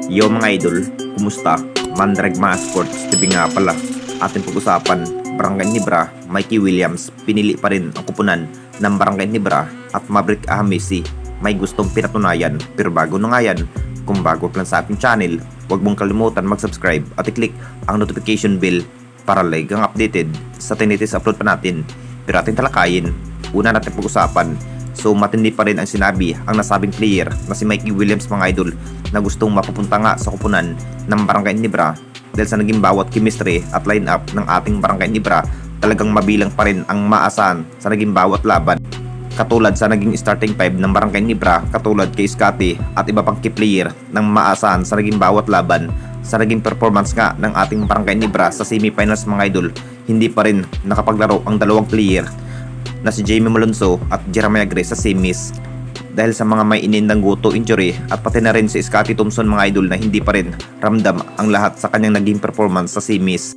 Yo mga idol, kumusta? Mandrag mga sports, TV nga pala. Ating pag-usapan, Barangay Nibra, Mikey Williams, pinili pa rin ang kupunan ng Barangay Nibra at Maverick Ahmisi. May gustong pinatunayan, pero bago na nga yan, kung bago pa lang sa ating channel, huwag mong kalimutan mag-subscribe at i-click ang notification bell para like ang updated sa tinitis upload pa natin. Pero ating talakayin, una natin pag-usapan. So matindi pa rin ang sinabi ang nasabing player na si Mikey Williams mga idol na gustong mapupunta nga sa kupunan ng Barangay Nibra dahil sa naging bawat chemistry at line-up ng ating Barangay Nibra talagang mabilang pa rin ang maasahan sa naging bawat laban. Katulad sa naging starting 5 ng Barangay Nibra, katulad kay Scotty at iba pang key player ng maasahan sa naging bawat laban. Sa naging performance nga ng ating Barangay Nibra sa semifinals mga idol, hindi pa rin nakapaglaro ang dalawang player na si Jamie Malonzo at Jeremiah Grace sa semis dahil sa mga may inindang guto injury at pati na rin si Scotty Thompson mga idol na hindi pa rin ramdam ang lahat sa kanyang naging performance sa semis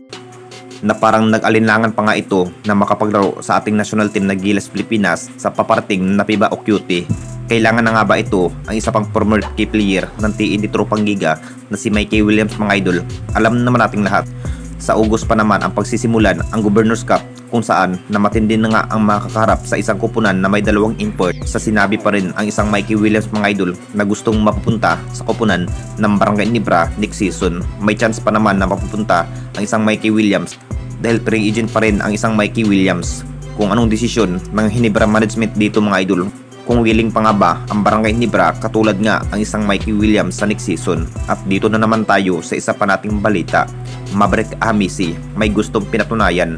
na parang nag-alinlangan pa nga ito na makapaglaro sa ating national team na Gilas Pilipinas sa paparating na FIBA o QT. Kailangan na nga ba ito ang isa pang former key player ng TNT Tropang Giga na si Mikey Williams mga idol? Alam naman nating lahat. Sa August pa naman ang pagsisimulan ang Governors Cup kung saan na matindi na nga ang makakaharap sa isang kupunan na may dalawang import. Sa sinabi pa rin ang isang Mikey Williams mga idol na gustong mapupunta sa kupunan ng Barangay Nibra next season. May chance pa naman na mapupunta ang isang Mikey Williams dahil free agent pa rin ang isang Mikey Williams. Kung anong desisyon ng Hinebra management dito mga idol, kung willing pa nga ba ang Barangay Nibra katulad nga ang isang Mikey Williams sa next season. At dito na naman tayo sa isa pa nating balita. Maverick Ahmisi may gustong pinatunayan.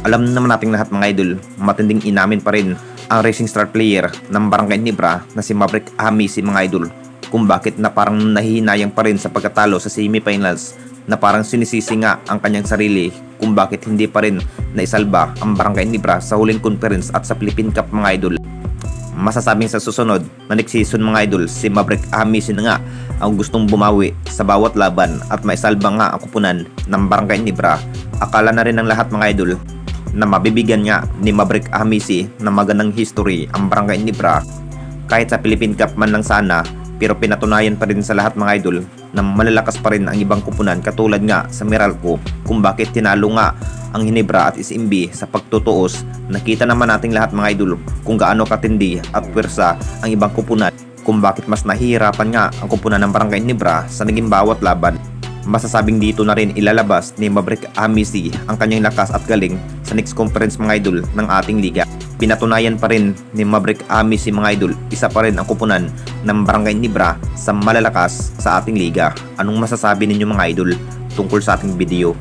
Alam naman nating lahat mga idol, matinding inamin pa rin ang racing star player ng Barangay Nibra na si Maverick Ahmisi mga idol kung bakit na parang nahihinayang pa rin sa pagkatalo sa semifinals na parang sinisisi nga ang kanyang sarili kung bakit hindi pa rin naisalba ang Barangay Nibra sa huling conference at sa Philippine Cup mga idol. Masasabing sa susunod na next season mga idol, si Maverick Ahmisi na nga ang gustong bumawi sa bawat laban at maisalba nga ang kupunan ng Barangay Nibra. Akala na rin ng lahat mga idol na mabibigyan nga ni Maverick Ahmisi na magandang history ang Barangay Nibra kahit sa Philippine Cup man lang sana, pero pinatunayan pa rin sa lahat mga idol na malalakas pa rin ang ibang kupunan katulad nga sa Meralco kung bakit tinalo nga ang Hinebra at SMB sa pagtutuos. Nakita naman nating lahat mga idol kung gaano katindi at pwersa ang ibang kupunan kung bakit mas nahihirapan nga ang kupunan ng Barangay Nibra sa naging bawat laban. Masasabing dito na rin ilalabas ni Maverick Ahmisi ang kanyang lakas at galing sa next conference mga idol ng ating liga. Pinatunayan pa rin ni Maverick Ahmisi mga idol, isa pa rin ang kupunan ng Barangay Nibra sa malalakas sa ating liga. Anong masasabi ninyo mga idol tungkol sa ating video?